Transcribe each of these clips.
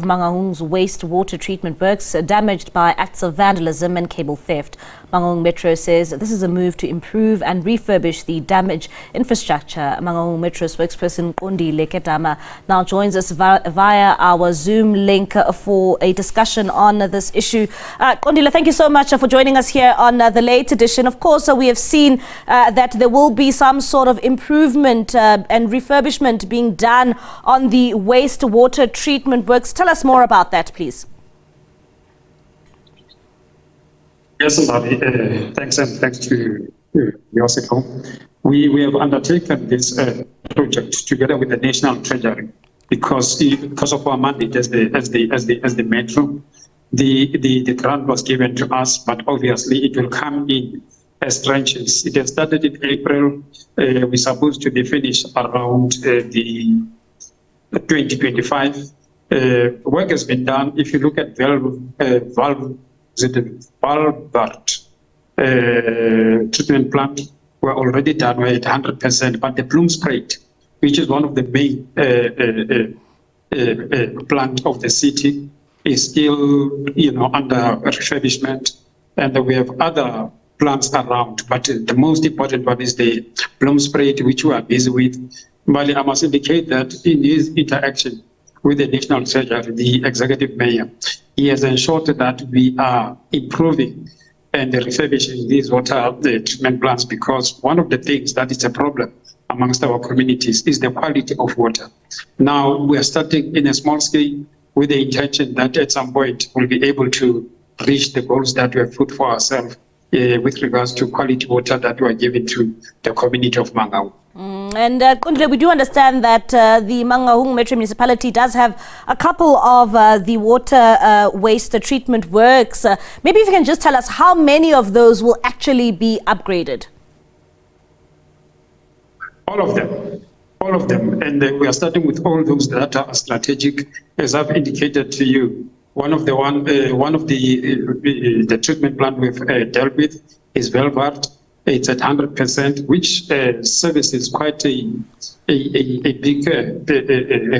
Mangaungs wastewater treatment works damaged by acts of vandalism and cable theft. Manguang Metro says this is a move to improve and refurbish the damaged infrastructure. Mangaung Metro spokesperson Qondile Khedama now joins us via our Zoom link for a discussion on this issue. Qondile, thank you so much for joining us here on the late edition. Of course, we have seen that there will be some sort of improvement and refurbishment being done on the wastewater treatment works. Tell us more about that, please. Yes, Mbali, thanks and thanks to Yosiko. We have undertaken this project together with the National Treasury because of our mandate as the Metro. The grant was given to us, but obviously it will come in as tranches. It has started in April. We're supposed to be finished around the 2025. Work has been done. If you look at valve treatment plant, we're already done. We're at 100%. But the plume sprayed, which is one of the main plant of the city, is still, under refurbishment, and we have other plants around. But the most important one is the plume sprayed, which we are busy with. But I must indicate that in his interaction with the National Treasury, the Executive Mayor, he has ensured that we are improving and refurbishing these water treatment plants, because one of the things that is a problem amongst our communities is the quality of water. Now, we are starting in a small scale with the intention that at some point we'll be able to reach the goals that we have put for ourselves with regards to quality water that we are giving to the community of Mangaung. And Qondile, we do understand that the Mangaung Metro municipality does have a couple of the water waste treatment works. Maybe if you can just tell us how many of those will actually be upgraded. All of them. And we are starting with all those that are strategic, as I've indicated to you. One of the treatment plant we've dealt with is Velvart. It's at 100%, which services quite a big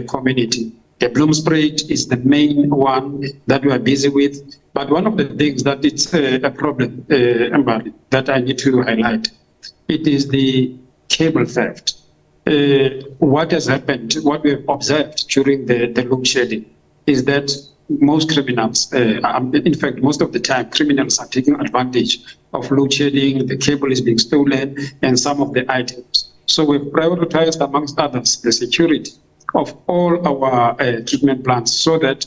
community. The bloom spray is the main one that we are busy with. But one of the things that it's a problem, that I need to highlight, it is the cable theft. What has happened, what we have observed during the load shedding, is that most criminals, in fact, most of the time, criminals are taking advantage of load shedding, the cable is being stolen, and some of the items. So we've prioritized, amongst others, the security of all our treatment plants, so that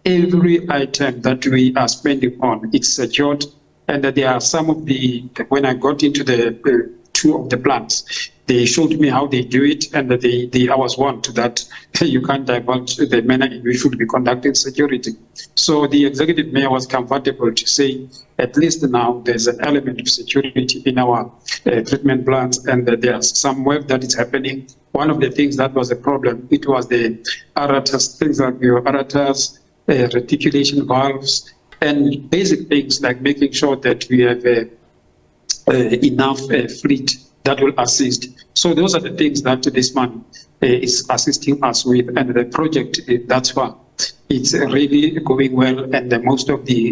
every item that we are spending on, it's secured, and that there are some of when I got into the two of the plants, they showed me how they do it, and I was warned that you can't divulge the manner in which should be conducting security. So the executive mayor was comfortable to say, at least now there's an element of security in our treatment plants, and that there's some work that is happening. One of the things that was a problem, it was the apparatus, things like your apparatus, reticulation valves, and basic things like making sure that we have enough fleet that will assist. So those are the things that this man is assisting us with, and the project thus far, it's really going well, and most of the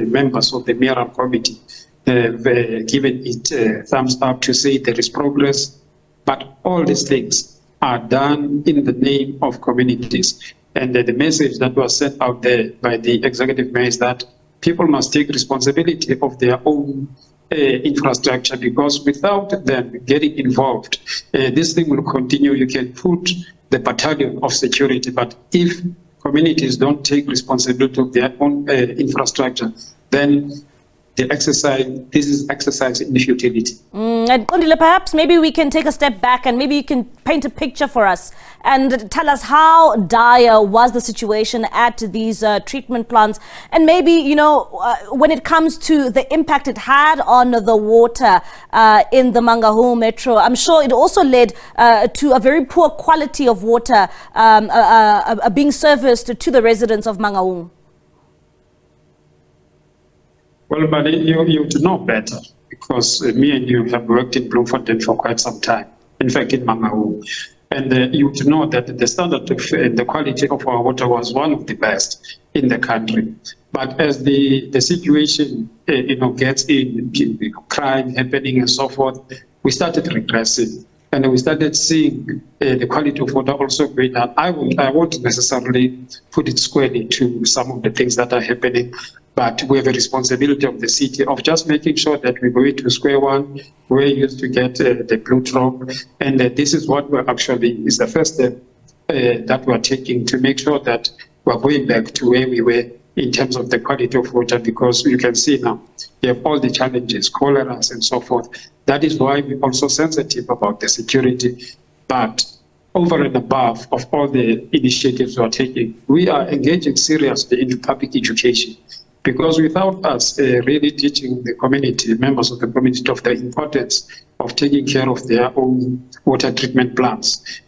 members of the mayoral committee have given it thumbs up to say there is progress. But all these things are done in the name of communities, and the message that was sent out there by the executive mayor is that people must take responsibility of their own infrastructure, because without them getting involved, this thing will continue. You can put the battalion of security, but if communities don't take responsibility of their own infrastructure, then this is exercise in futility. And Qondile, perhaps maybe we can take a step back and maybe you can paint a picture for us and tell us how dire was the situation at these treatment plants, and maybe, when it comes to the impact it had on the water in the Mangaung Metro. I'm sure it also led to a very poor quality of water being serviced to the residents of Mangaung. Well, but you do know better, because me and you have worked in Bloemfontein for quite some time. In fact, in Mangaung, And you would know that the standard of the quality of our water was one of the best in the country. But as the situation gets in, crime happening and so forth, we started regressing. And we started seeing the quality of water also going down. I won't necessarily put it squarely to some of the things that are happening, but we have a responsibility of the city of just making sure that we go into square one, where we used to get the blue drop. And this is what we're actually, is the first step that we're taking to make sure that we're going back to where we were in terms of the quality of water, because you can see now, you have all the challenges, cholera and so forth. That is why we're also sensitive about the security. But over and above of all the initiatives we're taking, we are engaging seriously into public education. Because without us really teaching the community, members of the community, of the importance of taking care of their own water treatment plants,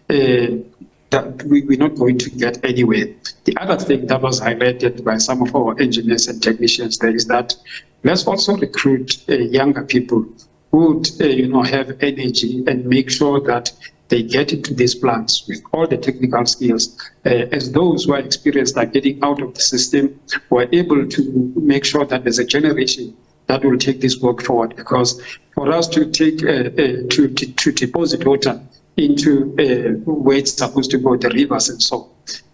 that we're not going to get anywhere. The other thing that was highlighted by some of our engineers and technicians there is that let's also recruit younger people who would have energy and make sure that they get into these plants with all the technical skills. As those who are experienced are getting out of the system, we're able to make sure that there's a generation that will take this work forward. Because for us to take to deposit water into where it's supposed to go, the rivers and so,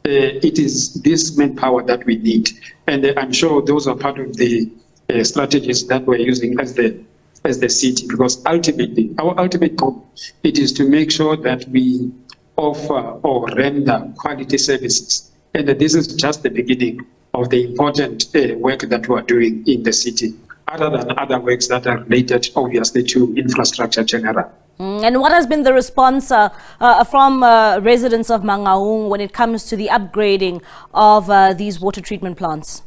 it is this manpower that we need. And I'm sure those are part of the strategies that we're using as the city, because ultimately, our ultimate goal, it is to make sure that we offer or render quality services. And this is just the beginning of the important work that we are doing in the city, other than other works that are related, obviously, to infrastructure general. And what has been the response from residents of Mangaung when it comes to the upgrading of these water treatment plants?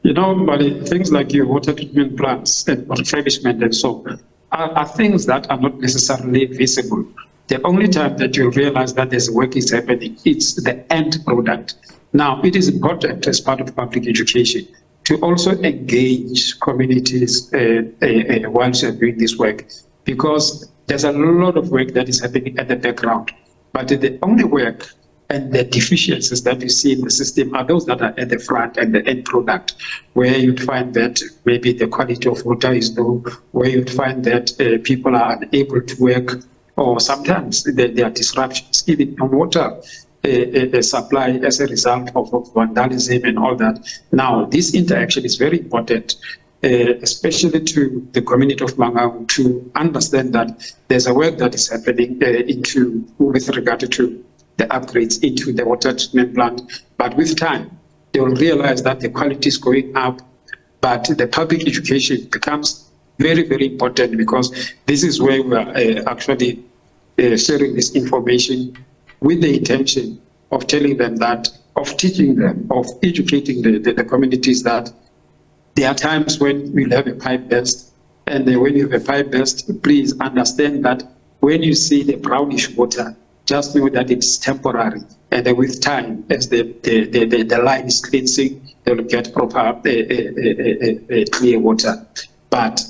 But things like your water treatment plants and refurbishment and so are things that are not necessarily visible. The only time that you realize that there's work is happening, it's the end product. Now, it is important as part of public education to also engage communities whilst you're doing this work, because there's a lot of work that is happening at the background. But the only work and the deficiencies that you see in the system are those that are at the front and the end product, where you'd find that maybe the quality of water is low, where you'd find that people are unable to work, or sometimes there are disruptions even on water supply as a result of vandalism and all that. Now, this interaction is very important, especially to the community of Mangaung, to understand that there's a work that is happening with regard to the upgrades into the water treatment plant. But with time, they will realize that the quality is going up, but the public education becomes very, very important, because this is where we are actually sharing this information with the intention of telling them that, of teaching them, of educating the communities that there are times when we'll have a pipe burst, and when you have a pipe burst, please understand that when you see the brownish water, just know that it's temporary, and with time, as the line is cleansing, they will get proper clear water. But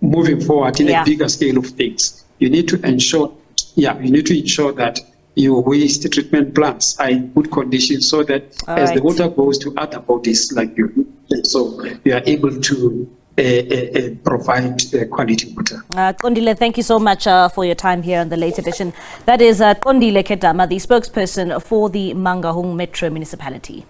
moving forward in a bigger scale of things, you need to ensure that your waste treatment plants are in good condition, so that the water goes to other bodies like you, so you are able to provide quality water. Qondile, thank you so much for your time here on the late edition. That is Qondile Khedama, the spokesperson for the Mangaung Metro municipality.